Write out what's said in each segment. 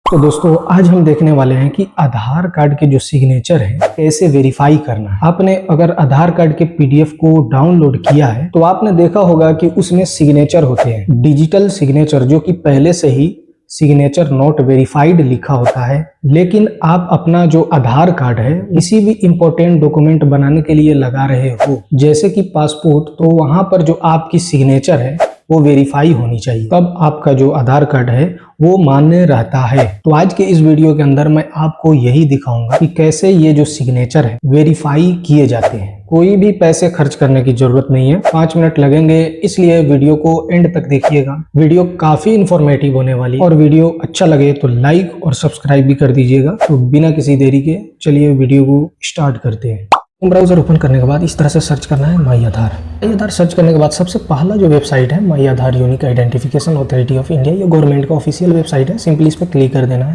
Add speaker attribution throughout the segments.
Speaker 1: तो दोस्तों आज हम देखने वाले हैं कि आधार कार्ड के जो सिग्नेचर है कैसे वेरीफाई करना है। आपने अगर आधार कार्ड के पीडीएफ को डाउनलोड किया है तो आपने देखा होगा कि उसमें सिग्नेचर होते हैं, डिजिटल सिग्नेचर, जो कि पहले से ही सिग्नेचर नॉट वेरीफाइड लिखा होता है। लेकिन आप अपना जो आधार कार्ड है किसी भी इंपॉर्टेंट डॉक्यूमेंट बनाने के लिए लगा रहे हो, जैसे कि पासपोर्ट, तो वहां पर जो आपकी सिग्नेचर है वो वेरीफाई होनी चाहिए, तब आपका जो आधार कार्ड है वो मान्य रहता है। तो आज के इस वीडियो के अंदर मैं आपको यही दिखाऊंगा कि कैसे ये जो सिग्नेचर है वेरीफाई किए जाते हैं। कोई भी पैसे खर्च करने की जरूरत नहीं है, 5 मिनट लगेंगे, इसलिए वीडियो को एंड तक देखिएगा। वीडियो काफी इंफॉर्मेटिव होने वाली, और वीडियो अच्छा लगे तो लाइक और सब्सक्राइब भी कर दीजिएगा। तो बिना किसी देरी के चलिए वीडियो को स्टार्ट करते हैं। ब्राउजर ओपन करने के बाद इस तरह से सर्च करना है माई आधार। सर्च करने के बाद सबसे पहला जो वेबसाइट है my Aadhaar unique identification authority of India, ये गवर्नमेंट का ऑफिशियल वेबसाइट है। सिंपली इस पर क्लिक कर देना है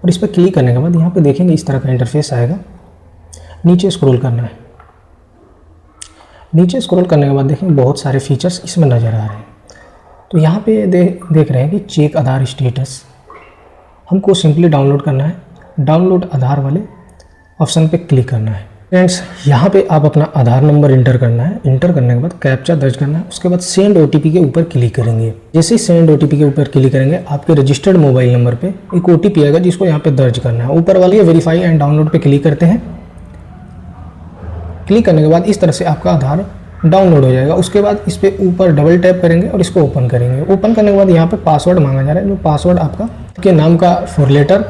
Speaker 1: और इस पर क्लिक करने के बाद यहाँ पे देखेंगे इस तरह का इंटरफेस आएगा। नीचे स्क्रॉल करना है। नीचे स्क्रॉल करने के बाद देखेंगे बहुत सारे फीचर्स इसमें नज़र आ रहे हैं। तो यहाँ पे देख रहे हैं कि चेक आधार स्टेटस, हमको सिंपली डाउनलोड करना है। डाउनलोड आधार वाले ऑप्शन पे क्लिक करना है। फ्रेंड्स, यहाँ पे आप अपना आधार नंबर इंटर करना है। इंटर करने के बाद कैप्चा दर्ज करना है। उसके बाद सेंड ओटीपी के ऊपर क्लिक करेंगे। जैसे ही सेंड ओटीपी के ऊपर क्लिक करेंगे आपके रजिस्टर्ड मोबाइल नंबर पे एक ओटीपी आएगा जिसको यहाँ पे दर्ज करना है। ऊपर वाले वेरीफाई एंड डाउनलोड पे क्लिक करते हैं। क्लिक करने के बाद इस तरह से आपका आधार डाउनलोड हो जाएगा। उसके बाद इस पर ऊपर डबल टैप करेंगे और इसको ओपन करेंगे। ओपन करने के बाद यहाँ पे पासवर्ड मांगा जा रहा है। जो पासवर्ड आपका नाम का 4 लेटर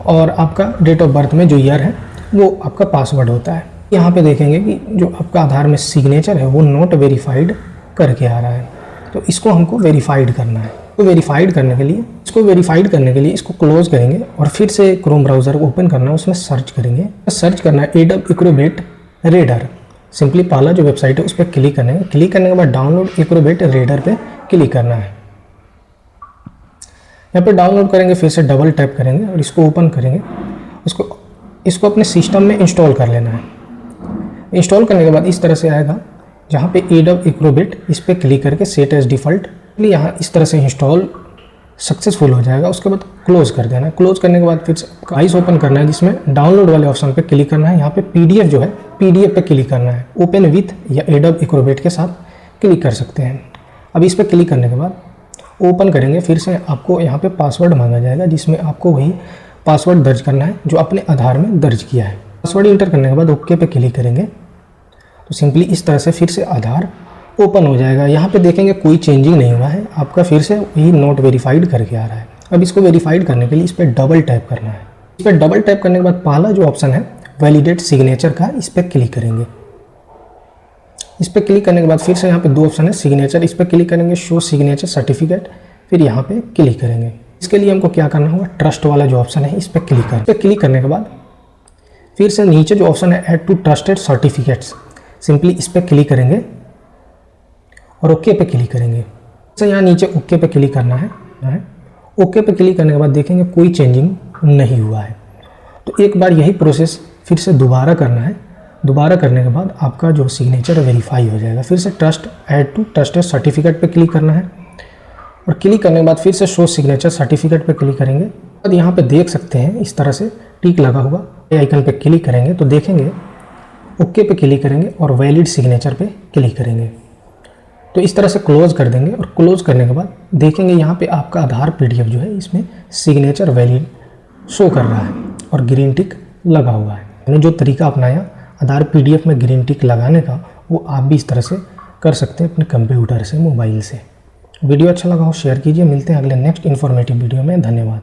Speaker 1: और आपका डेट ऑफ बर्थ में जो ईयर है वो आपका पासवर्ड होता है। यहाँ पे देखेंगे कि जो आपका आधार में सिग्नेचर है वो नॉट वेरीफाइड करके आ रहा है, तो इसको हमको वेरीफाइड करना है। तो वेरीफाइड करने के लिए इसको क्लोज करेंगे और फिर से क्रोम ब्राउज़र को ओपन करना है। उसमें सर्च करेंगे। सर्च करना है एडब एक्रोबेट रेडर। सिंपली पहला जो वेबसाइट है उस पर क्लिक करना है। क्लिक करने के बाद डाउनलोड एक्रोबेट रेडर पे क्लिक करना है। यहाँ पे डाउनलोड करेंगे, फिर से डबल टैप करेंगे और इसको ओपन करेंगे। इसको अपने सिस्टम में इंस्टॉल कर लेना है। इंस्टॉल करने के बाद इस तरह से आएगा जहाँ पे एडब एक्रोबेट, इस पर क्लिक करके सेट एज डिफ़ॉल्ट, यहाँ इस तरह से इंस्टॉल सक्सेसफुल हो जाएगा। उसके बाद क्लोज कर देना है। क्लोज करने के बाद फिर से आइस ओपन करना है जिसमें डाउनलोड वाले ऑप्शन पे क्लिक करना है। यहाँ पे पीडीएफ जो है पीडीएफ पे क्लिक करना है। ओपन विथ या एडब एक्रोबेट के साथ क्लिक कर सकते हैं। अब इस पर क्लिक करने के बाद ओपन करेंगे। फिर से आपको यहाँ पे पासवर्ड मांगा जाएगा जिसमें आपको वही पासवर्ड दर्ज करना है जो अपने आधार में दर्ज किया है। पासवर्ड इंटर करने के बाद ओके पे क्लिक करेंगे तो सिंपली इस तरह से फिर से आधार ओपन हो जाएगा। यहाँ पे देखेंगे कोई चेंजिंग नहीं हुआ है, आपका फिर से वही नॉट वेरीफाइड करके आ रहा है। अब इसको वेरीफाइड करने के लिए इस पर डबल टैप करना है। इस पर डबल टैप करने के बाद पहला जो ऑप्शन है वैलिडेट सिग्नेचर का, इस पर क्लिक करेंगे। इस पर क्लिक करने के बाद फिर से यहाँ पे 2 ऑप्शन है सिग्नेचर, इस पर क्लिक करेंगे, शो सिग्नेचर सर्टिफिकेट, फिर यहाँ पे क्लिक करेंगे। इसके लिए हमको क्या करना होगा, ट्रस्ट वाला जो ऑप्शन है इस पर क्लिक करें। इस पर क्लिक करने के बाद फिर से नीचे जो ऑप्शन है add to trusted certificates, simply इस पर क्लिक करेंगे और ओके पे क्लिक करेंगे। तो यहाँ नीचे ओके पे क्लिक करना है। ओके पे क्लिक करने के बाद देखेंगे कोई चेंजिंग नहीं हुआ है। तो एक बार यही प्रोसेस फिर से दोबारा करना है। दोबारा करने के बाद आपका जो सिग्नेचर वेरीफाई हो जाएगा। फिर से trust add to trusted certificate पे क्लिक करना है और क्लिक करने के बाद फिर से शो सिग्नेचर सर्टिफिकेट पे क्लिक करेंगे। और यहाँ पे देख सकते हैं इस तरह से टिक लगा हुआ आइकन पे क्लिक करेंगे तो देखेंगे ओके पे क्लिक करेंगे और वैलिड सिग्नेचर पे क्लिक करेंगे। तो इस तरह से क्लोज कर देंगे और क्लोज करने के बाद देखेंगे यहाँ पे आपका आधार पीडीएफ जो है इसमें सिग्नेचर वैलिड शो कर रहा है और ग्रीन टिक लगा हुआ है। मैंने जो तरीका अपनाया आधार पीडीएफ में ग्रीन टिक लगाने का, वो आप भी इस तरह से कर सकते हैं अपने कंप्यूटर से, मोबाइल से। वीडियो अच्छा लगा हो शेयर कीजिए। मिलते हैं अगले नेक्स्ट इन्फॉर्मेटिव वीडियो में। धन्यवाद।